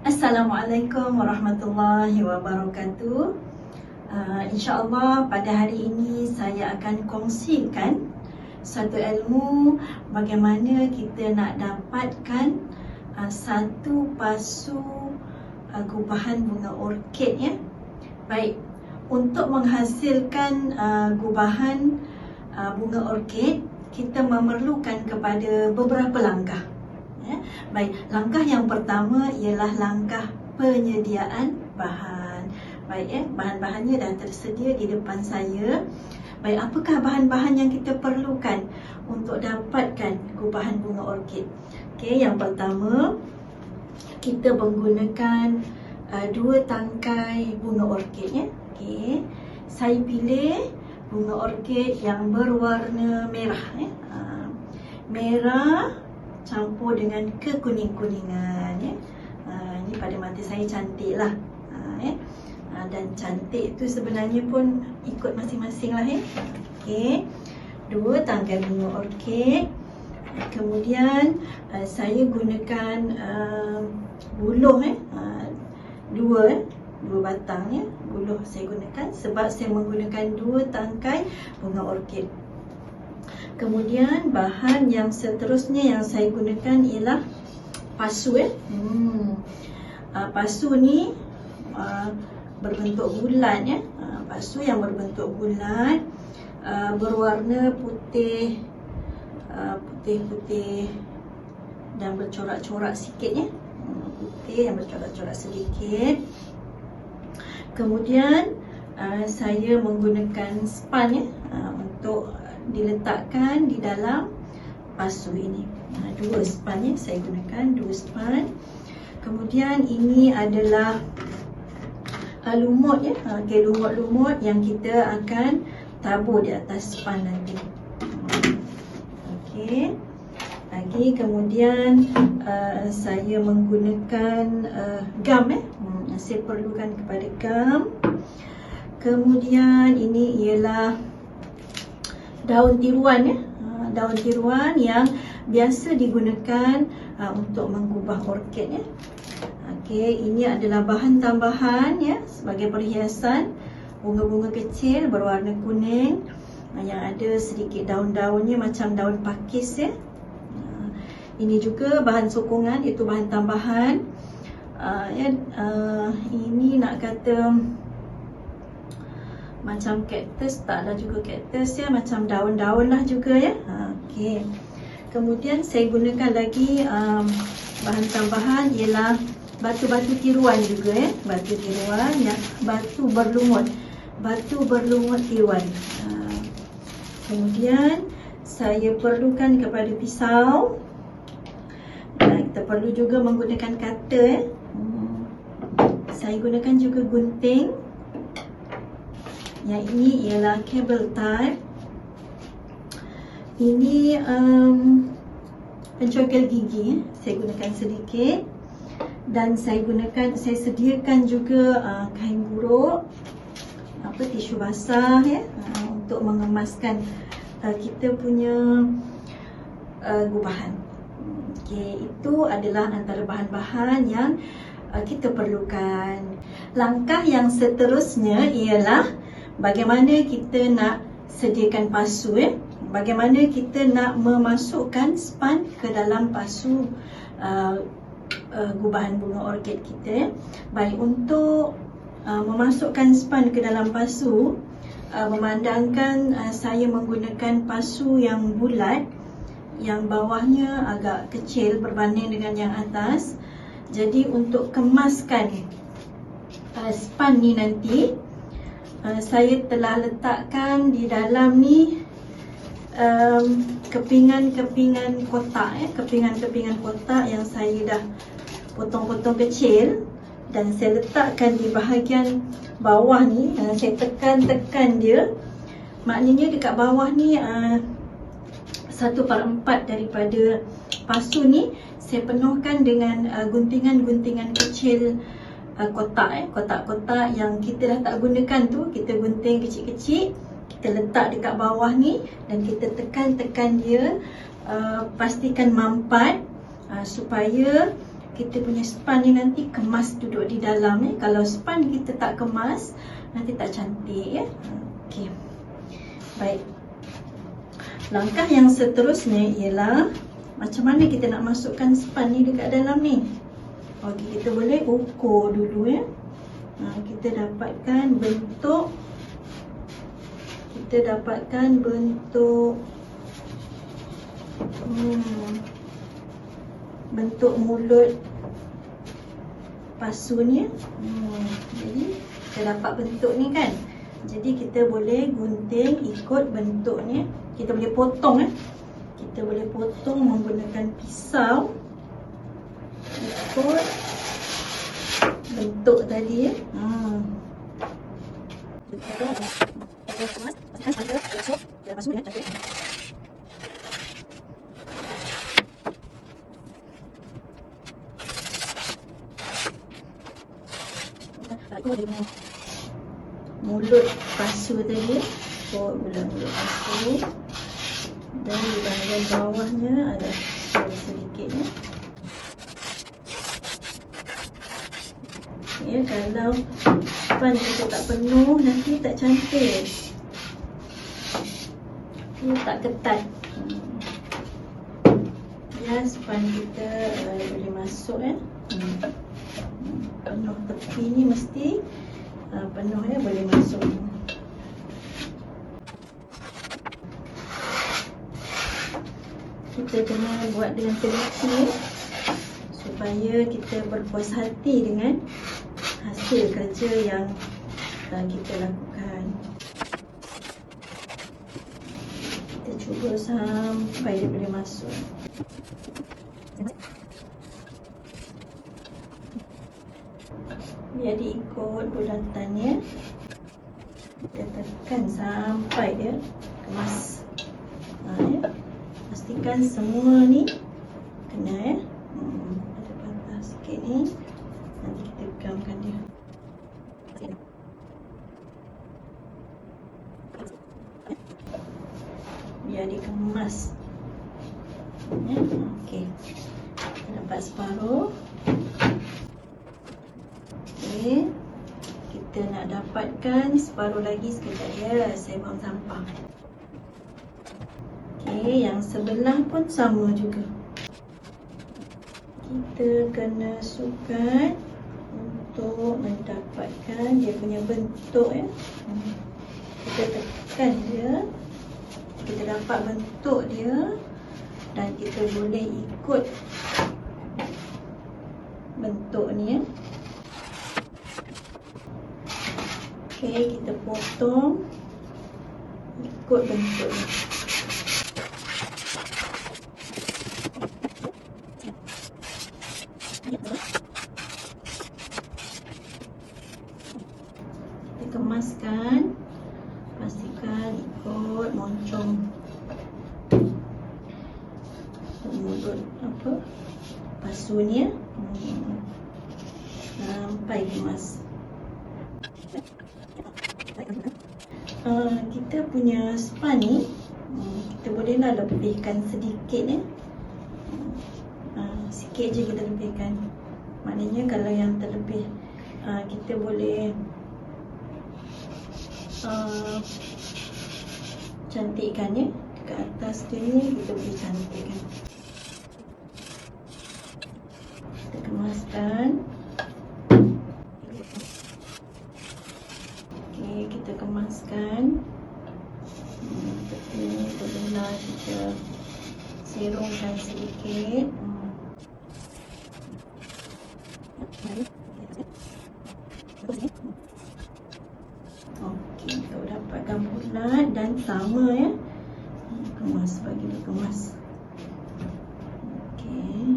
Assalamualaikum warahmatullahi wabarakatuh. InsyaAllah pada hari ini saya akan kongsikan satu ilmu bagaimana kita nak dapatkan satu pasu gubahan bunga orkid ya. Baik, untuk menghasilkan gubahan bunga orkid, kita memerlukan kepada beberapa langkah. Ya. Baik, langkah yang pertama ialah langkah penyediaan bahan. Baik ya, bahan-bahannya dah tersedia di depan saya. Baik, apakah bahan-bahan yang kita perlukan untuk dapatkan gubahan bunga orkid? Okey, yang pertama kita menggunakan 2 tangkai bunga orkid ya. Okey, saya pilih bunga orkid yang berwarna merah ya. Merah campur dengan kekuning-kuningan ya. Ini pada mata saya cantik lah ya. Dan cantik itu sebenarnya pun ikut masing-masing lah ya. Okey, 2 tangkai bunga orkid. Kemudian saya gunakan buluh ya. 2 batang ya. Buluh saya gunakan sebab saya menggunakan 2 tangkai bunga orkid. Kemudian bahan yang seterusnya yang saya gunakan ialah pasu ya. Pasu ni berbentuk bulat ya. Pasu yang berbentuk bulat, berwarna putih, putih dan bercorak-corak sikit ya. Putih yang bercorak-corak sedikit. Kemudian saya menggunakan span ya, untuk diletakkan di dalam pasu ini. 2 span ya, saya gunakan 2 span. Kemudian ini adalah lumut ya. Okay, lumut-lumut yang kita akan tabur di atas span nanti. Okey. Lagi kemudian saya menggunakan gam ya. Saya perlukan kepada gam. Kemudian ini ialah daun tiruan ya. Daun tiruan yang biasa digunakan untuk menggubah orkid ya. Okey, ini adalah bahan tambahan ya sebagai perhiasan. Bunga-bunga kecil berwarna kuning yang ada sedikit daun-daunnya macam daun pakis ya. Ini juga bahan sokongan, iaitu bahan tambahan. Ini nak kata macam kaktus, taklah juga kaktus ya, macam daun-daun lah juga ya. Okey. Kemudian saya gunakan lagi bahan tambahan ialah batu-batu tiruan juga ya. Batu tiruan ya, batu berlumut tiruan. Kemudian saya perlukan kepada pisau. Kita perlu juga menggunakan cutter ya. Saya gunakan juga gunting. Yang ini ialah cable type. Ini pencokel gigi, saya gunakan sedikit. Dan saya sediakan juga kain buruk, tisu basah ya, untuk mengemaskan kita punya gubahan. Okey, itu adalah antara bahan-bahan yang kita perlukan. Langkah yang seterusnya ialah bagaimana kita nak sediakan pasu ya. Bagaimana kita nak memasukkan span ke dalam pasu gubahan bunga orkid kita ya. Baik, untuk memasukkan span ke dalam pasu, memandangkan saya menggunakan pasu yang bulat, yang bawahnya agak kecil berbanding dengan yang atas. Jadi untuk kemaskan span ni nanti, saya telah letakkan di dalam ni kepingan-kepingan kotak ya, kepingan-kepingan kotak yang saya dah potong-potong kecil, dan saya letakkan di bahagian bawah ni. Saya tekan-tekan dia. Maknanya dekat bawah ni 1/4 daripada pasu ni saya penuhkan dengan guntingan-guntingan kecil kotak kotak-kotak yang kita dah tak gunakan tu. Kita gunting kecil-kecil, kita letak dekat bawah ni dan kita tekan-tekan dia, pastikan mampat supaya kita punya span ni nanti kemas duduk di dalam ya. Kalau span kita tak kemas, nanti tak cantik ya. Okey. Baik. Langkah yang seterusnya ialah macam mana kita nak masukkan span ni dekat dalam ni. Okey, kita boleh ukur dulu ya. Kita dapatkan bentuk bentuk mulut pasu ni. Jadi kita dapat bentuk ni kan. Jadi kita boleh gunting ikut bentuk ni. Kita boleh potong Kita boleh potong menggunakan pisau ikut bentuk tadi ya. Mulut pasu tadi, mulut pasu, dan di bahagian bawahnya ada sedikit ya. Ya, kalau span kita tak penuh nanti tak cantik. Dia tak ketat. Ya, span kita boleh masuk ya. Penuh tepi ni mesti penuh ya, boleh masuk. Kita kena buat dengan teliti supaya kita berpuas hati dengan hasil kerja yang kita lakukan. Kita cuba sampai dia boleh masuk. Biar diikut bulatannya. Kita tekan sampai dia kemas. Ya. Pastikan semua ni kena ya. Ada patah sikit ni. Nanti kita pegamkan dia. Biar dikemas. Ya. Okey. Dapat separuh. Okey. Kita nak dapatkan separuh lagi sekejap ya. Saya buang sampah. Okey, yang sebelah pun sama juga. Kita kena sukat untuk mendapatkan dia punya bentuk ya. Kita tekan dia, kita dapat bentuk dia, dan kita boleh ikut bentuk ni ya. Okey, kita potong ikut bentuk ni. Kita kemaskan, pastikan ikut moncong mulut pasu ni ya. Sampai kemas. Kita punya span ni kita bolehlah lebihkan sedikit ya. Sikit je kita lebihkan. Maknanya kalau yang terlebih kita boleh cantikkan ya. Dekat atas tu ni kita boleh cantikkan. Kita kemaskan. Okey, kita kemaskan. Seperti ni bolehlah kita serumkan sedikit. Okey, kalau dapatkan bulat dan sama ya. Kemas, bagi dia kemas. Okey.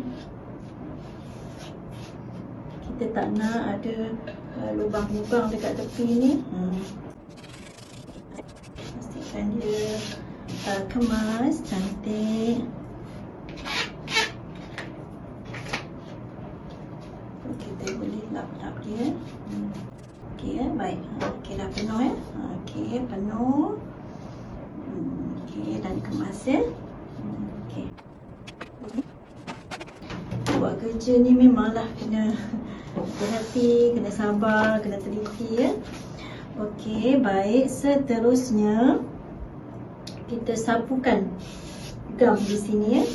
Kita tak nak ada lubang-lubang dekat tepi ni. Pastikan dia kemas, cantik. Kita boleh lap-lap dia. Okey ya, baik. Okey, dah penuh ya. Okey, penuh. Okey, dan kemas ya. Okey. buat kerja ni memanglah kena berhati, kena sabar, kena teliti ya. Okey, baik. Seterusnya kita sapukan gam di sini ya.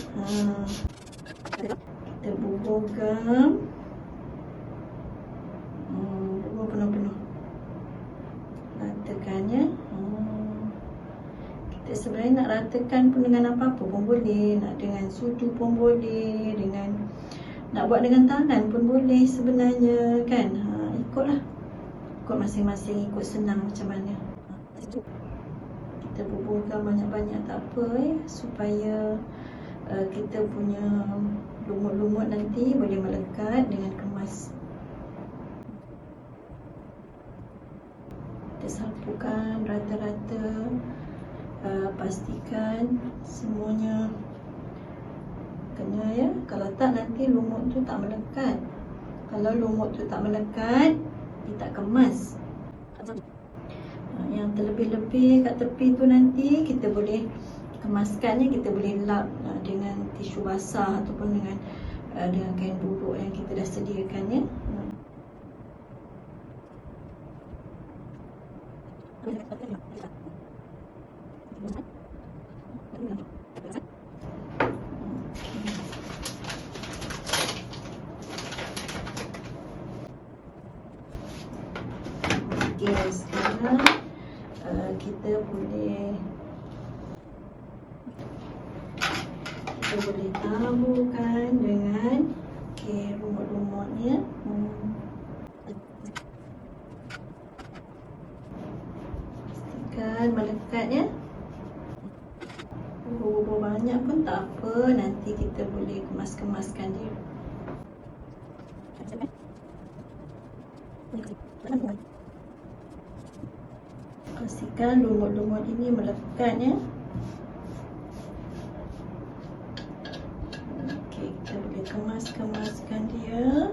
Kita bubur gam. Bubur penuh-penuh. Ratakan ya. Kita sebenarnya nak ratakan pun dengan apa-apa pun boleh. Nak dengan sudu pun boleh. Nak buat dengan tangan pun boleh sebenarnya kan. Ikutlah. Ikut masing-masing, ikut senang macam mana. Kita buburkan banyak-banyak tak apa supaya kita punya lumut-lumut nanti boleh melekat dengan kemas. Kita sapukan rata-rata. Pastikan semuanya kena ya. Kalau tak nanti lumut tu tak melekat. Kalau lumut tu tak melekat, dia tak kemas. Yang terlebih-lebih kat tepi tu nanti kita boleh kemaskannya, kita boleh lap dengan tisu basah ataupun dengan kain buruk yang kita dah sediakan ya. Okay, sekarang kita boleh taburkan dengan lumut-lumutnya. Pastikan melekat ya. Bubur banyak pun tak apa, nanti kita boleh kemas-kemaskan dia. Pastikan lumut-lumut ini melekat ya. Okey, kita boleh kemas-kemaskan dia.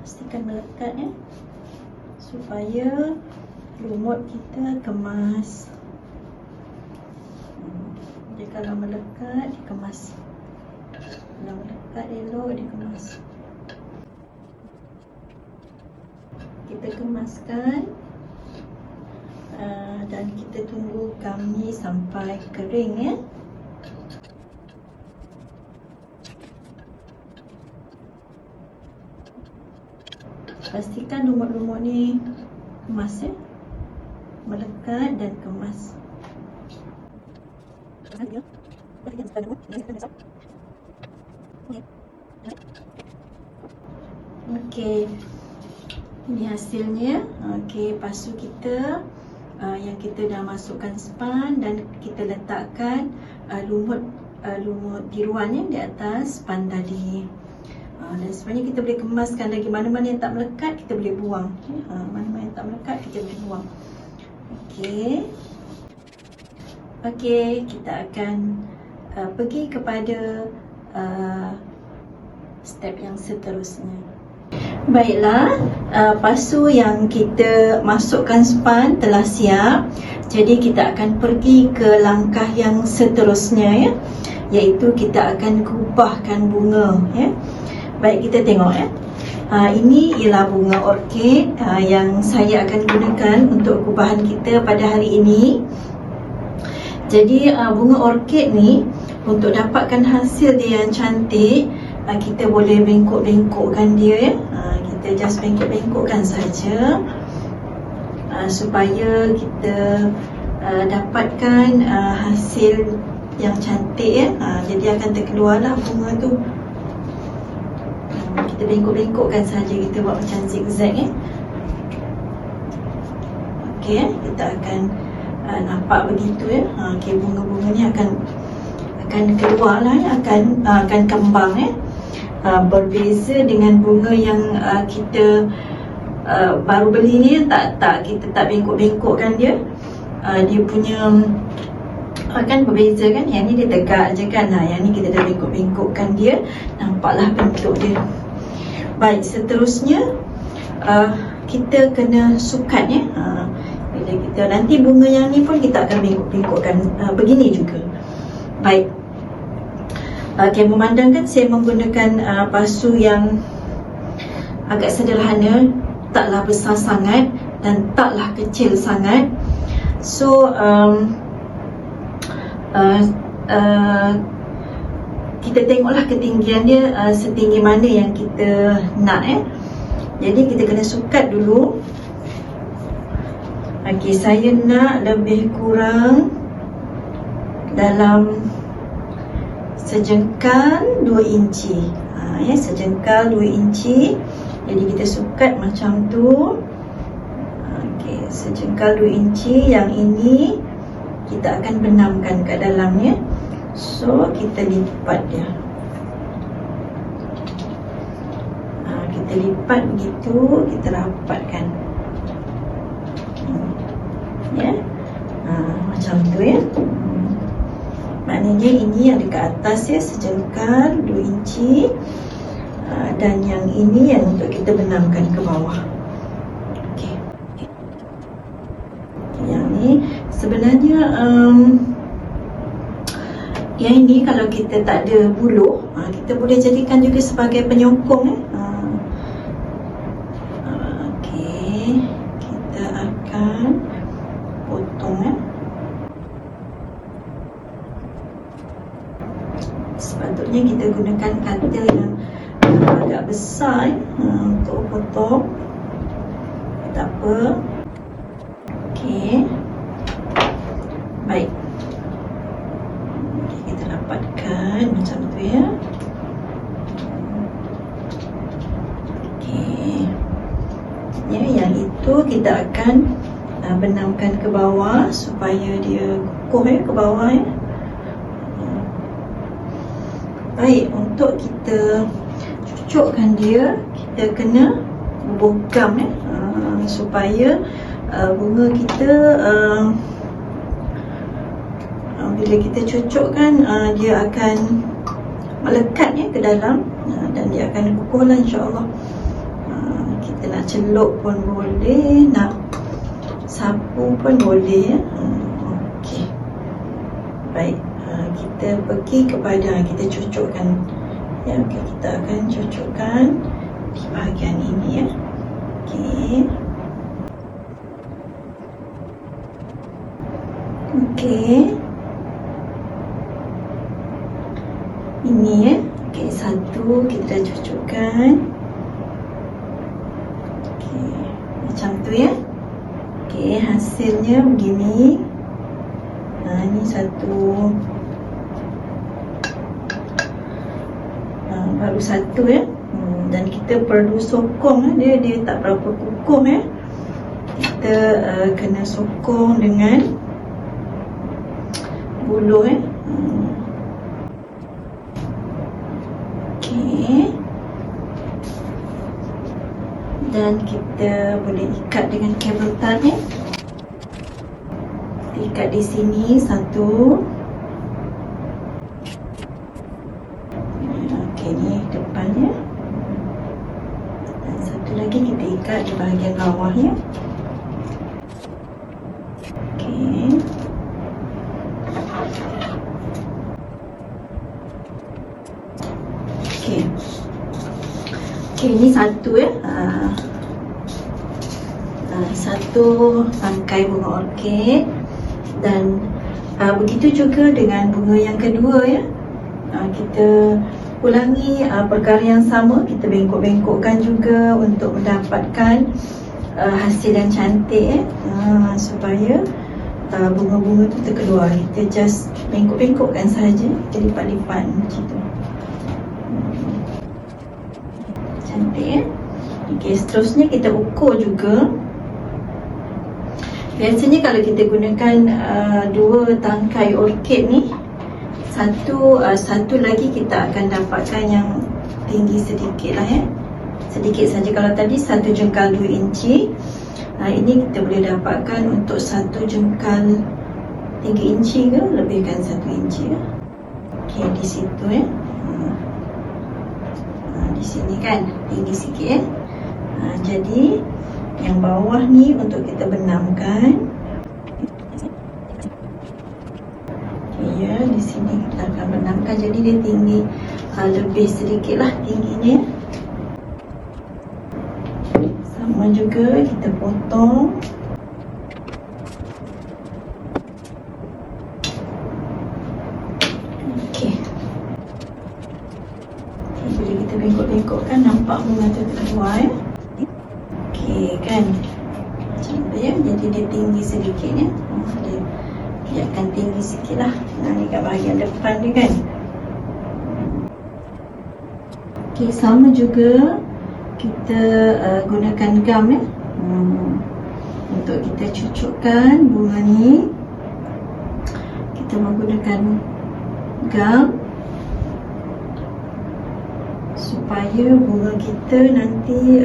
Pastikan melekat ya, supaya lumut kita kemas. Dia kalau melekat, dikemas. Kalau melekat elok, dikemas. Kita kemaskan dan kita tunggu kami sampai kering ya. Pastikan lumut-lumut ni kemas ya, melekat dan kemas. Okey, ini hasilnya. Okey, lepas tu kita yang kita dah masukkan span dan kita letakkan lumut tiruan ya di atas span tadi. Dan sebenarnya kita boleh kemaskan lagi. Mana-mana yang tak melekat kita boleh buang. Mana-mana yang tak melekat kita boleh buang. Okey, kita akan pergi kepada step yang seterusnya. Baiklah, pasu yang kita masukkan span telah siap. Jadi kita akan pergi ke langkah yang seterusnya ya, iaitu kita akan kubahkan bunga ya. Baik, kita tengok ya. Ini ialah bunga orkid yang saya akan gunakan untuk kubahan kita pada hari ini. Jadi bunga orkid ni untuk dapatkan hasil dia yang cantik, kita boleh bengkok-bengkokkan dia ya. Kita just bengkok-bengkokkan saja supaya kita dapatkan hasil yang cantik ya. Jadi akan terkeluarlah bunga tu. Kita bengkok-bengkokkan saja, kita buat macam zigzag ya. Okey, kita akan nampak begitu ya. Okey, bunga-bunga ni akan keluar lah ya, akan kembang ya. Berbeza dengan bunga yang kita baru beli ni, kita tak bengkok-bengkokkan dia. Dia punya kan berbeza kan. Yang ni dia tegak je kan. Yang ni kita dah bengkok-bengkokkan dia, nampaklah bentuk dia. Baik, seterusnya kita kena sukat ya. Bila kita nanti bunga yang ni pun kita akan bengkok-bengkokkan begini juga. Baik, Okay, memandangkan saya menggunakan pasu yang agak sederhana, taklah besar sangat dan taklah kecil sangat. So kita tengoklah ketinggian dia setinggi mana yang kita nak. Jadi kita kena sukat dulu. Okey, saya nak lebih kurang dalam sejengkal 2 inci. Sejengkal 2 inci. Jadi kita sukat macam tu. Okey, sejengkal 2 inci. Yang ini kita akan benamkan kat dalamnya. So kita lipat dia. Kita lipat begitu, kita rapatkan. Macam tu ya. Maknanya ini yang dekat atas ya, sejengkal 2 inci. Dan yang ini yang untuk kita benamkan ke bawah. Okey. Yang ni sebenarnya yang ini kalau kita tak ada buluh, kita boleh jadikan juga sebagai penyokong. Okey, kita akan potong. Sepatutnya kita gunakan cutter yang agak besar untuk potong. Tak apa. Okey. Baik. Kita rapatkan macam tu ya. Okey. Ya, yang itu kita akan benamkan ke bawah supaya dia kukuh ya, ke bawah ya. Baik, untuk kita cucukkan dia, kita kena bubuh gam ya, supaya bunga kita bila kita cucukkan dia akan melekat ya ke dalam, dan dia akan kukuh lah insya-Allah. Kita nak celup pun boleh, nak sapu pun boleh ya. Okey. Baik, kita pergi kepada kita cucukkan ya. Okay, kita akan cucukkan di bahagian ini ya. Okey. Okey. Ini ya. Okey, satu kita dah cucukkan. Okey, macam tu ya. Okey, hasilnya begini. Ini satu. Baru satu ya. Dan kita perlu sokong dia tak berapa kukuh ya. Kita kena sokong dengan buluh ya. Okey. Dan kita boleh ikat dengan kabel tar ya. Ikat di sini satu. Okey, ni depannya. Dan satu lagi kita ikat di bahagian bawahnya. Okey. Okey. Okey, ini satu ya. Satu tangkai bunga orkid. Dan begitu juga dengan bunga yang kedua ya. Kita ulangi perkara yang sama, kita bengkok-bengkokkan juga untuk mendapatkan hasil yang cantik supaya bunga-bunga itu terkeluar. Kita just bengkok-bengkokkan saja, kita lipat-lipat macam tu. Cantik ya. Okey, seterusnya kita ukur juga. Biasanya kalau kita gunakan dua tangkai orkid ni, satu lagi kita akan dapatkan yang tinggi sedikit lah ya. Sedikit saja. Kalau tadi satu jengkal 2 inci, ini kita boleh dapatkan untuk satu jengkal 3 inci ke, lebihkan 1 inci ya. Okey, di situ ya. Di sini kan tinggi sikit ya. Jadi yang bawah ni untuk kita benamkan. Okay, ya, di sini kita akan benamkan, jadi dia tinggi lebih sedikit lah tingginya. Sama juga kita potong. Okey. Bila kita bengkok-bengkokkan, nampak bunga tu keluar ya. Okey kan, macam tu ya. Jadi dia tinggi sedikit ya. Dia akan tinggi sikit lah. Ni kat bahagian depan dia kan. Okey, sama juga kita gunakan gam ya. Untuk kita cucukkan bunga ni, kita menggunakan gam supaya bunga kita nanti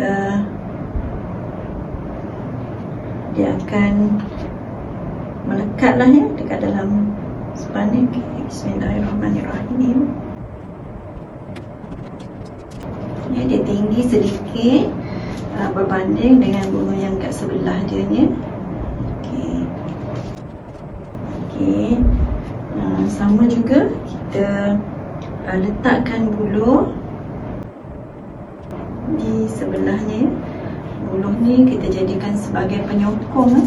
dia akan melekat lah ya dekat dalam span ni. Bismillahirrahmanirrahim. Ya, dia tinggi sedikit berbanding dengan bunga yang kat sebelah dia ni. Okey. Sama juga kita letakkan buluh di sebelahnya. Buluh ni kita jadikan sebagai penyokong.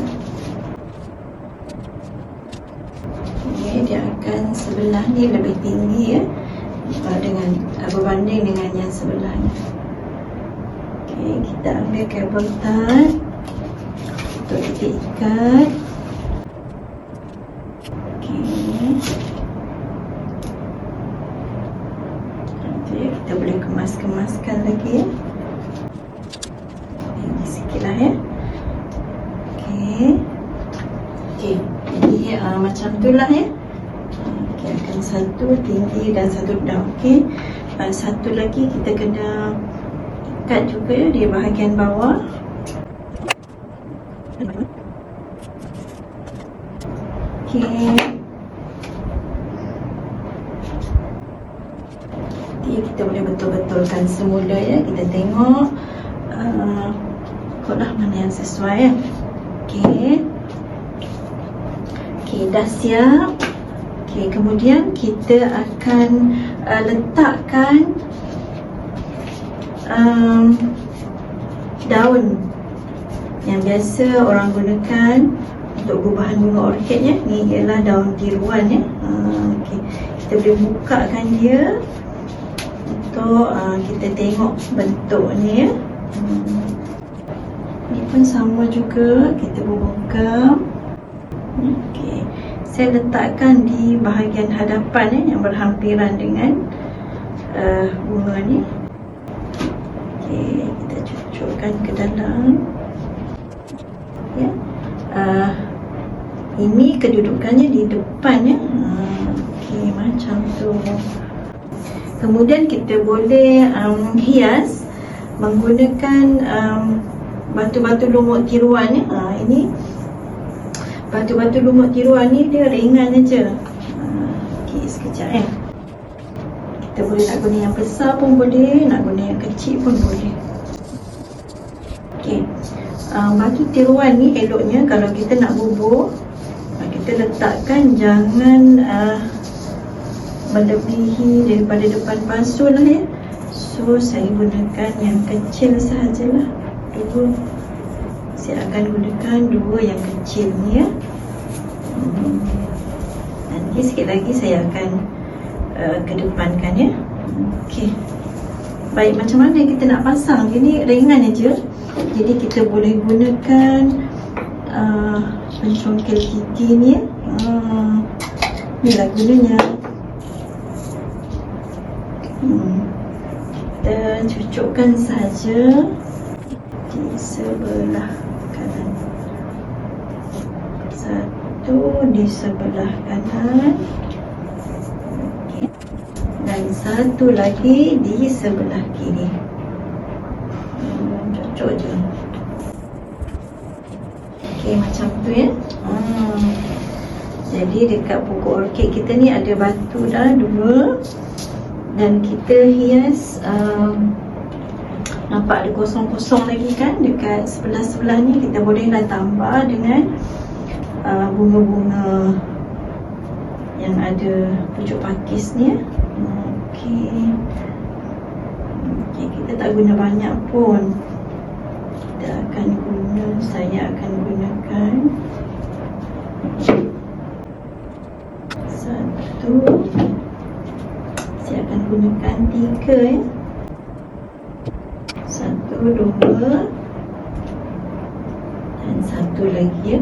Dia akan sebelah ni lebih tinggi ya, dengan berbanding dengan yang sebelahnya. Okey, kita ambil kabel tat untuk kita ikat. Okey. Nanti kita boleh kemas-kemaskan lagi ya. Ini sikitlah ya. Okey. Okey, jadi macam itulah ya. Okay, akan satu tinggi dan satu rendah. Okey. Satu lagi kita kena ikat juga ya di bahagian bawah. Okey. Kita boleh betul-betulkan semula ya. Kita tengok ikutlah mana yang sesuai ya. Okey. Okey, dah siap. Okey, kemudian kita akan letakkan daun yang biasa orang gunakan untuk gubahan bunga orkidnya. Ni ialah daun tiruan ya. Okey, kita boleh bukakan dia untuk kita tengok bentuknya ya. Ni pun sama juga, kita buka. Okey, saya letakkan di bahagian hadapan yang berhampiran dengan bunga ni. Okey, kita cucukkan ke dalam ya. Ini kedudukannya di depan ya. Okey, macam tu. Kemudian kita boleh hias menggunakan batu-batu lumut tiruan ya. Ini batu-batu lumut tiruan ni dia ringan aja. Okey, sekejap ya. Kita boleh nak guna yang besar pun boleh, nak guna yang kecil pun boleh. Okey. Batu tiruan ni eloknya kalau kita nak bubur, kita letakkan jangan melebihi daripada depan pasul lah ya. So saya gunakan yang kecil sahajalah. Dua. Saya akan gunakan dua yang kecil ni ya. Nanti sikit lagi saya akan kedepankan ya. Okey. Baik, macam mana kita nak pasang? Ini ringan aja. Jadi kita boleh gunakan pencongkel gigi ni ya. Inilah gunanya. Kita cucukkan saja di sebelah kanan. Satu di sebelah kanan. Okay. Dan satu lagi di sebelah kiri. Cocok je. Okey, macam tu ya. Jadi dekat pokok orkid kita ni ada batu dah dua. Dan kita hias, nampak ada kosong-kosong lagi kan dekat sebelah-sebelah ni. Kita bolehlah tambah dengan bunga-bunga yang ada pucuk pakis ni. Okey. Okey, kita tak guna banyak pun. Saya akan gunakan 1. Saya akan gunakan 3 ya. 1, 2 dan 1 lagi ya.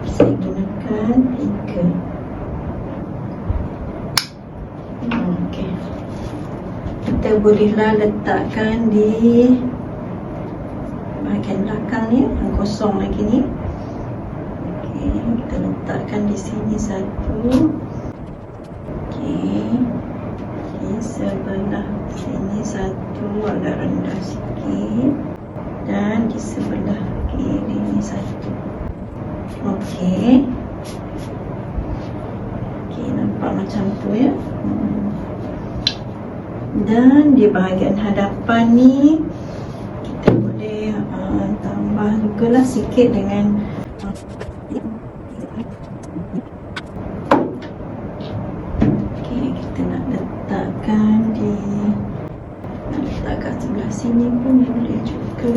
Saya gunakan 3. Okey. Kita bolehlah letakkan di bahagian belakang ni, yang kosong lagi ni. Okey, kita letakkan di sini 1. Okey. Di sebelah sini 1, agak rendah sikit. Dan di sebelah kiri ni 1. Okey. Okey, nampak macam tu ya. Dan di bahagian hadapan ni kita boleh tambah jugalah sikit dengan okey, kita nak letakkan kat sebelah sini pun boleh juga.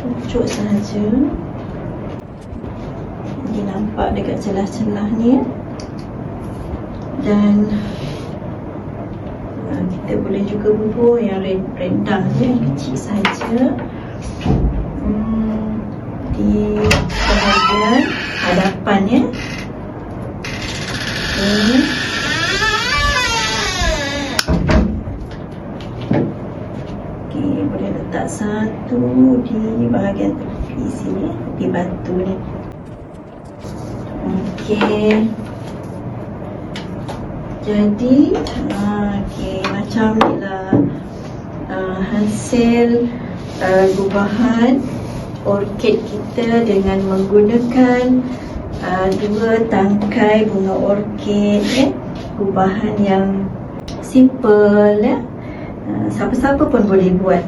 Pucuk saja. Dia nampak dekat celah-celah ni ya. Dan kita boleh juga bubuh yang rendang je, yang kecil saja. Di bahagian hadapan ya. Okey, boleh letak 1 di bahagian tepi sini, di batu ni. Okey. Jadi macam ni lah hasil gubahan orkid kita dengan menggunakan 2 tangkai bunga orkid ya. Gubahan yang simple ya. Siapa-siapa pun boleh buat.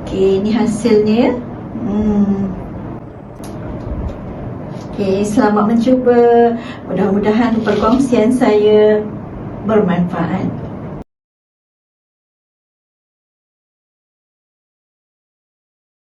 Okey, ni hasilnya ya. Okey, selamat mencuba. Mudah-mudahan perkongsian saya bermanfaat.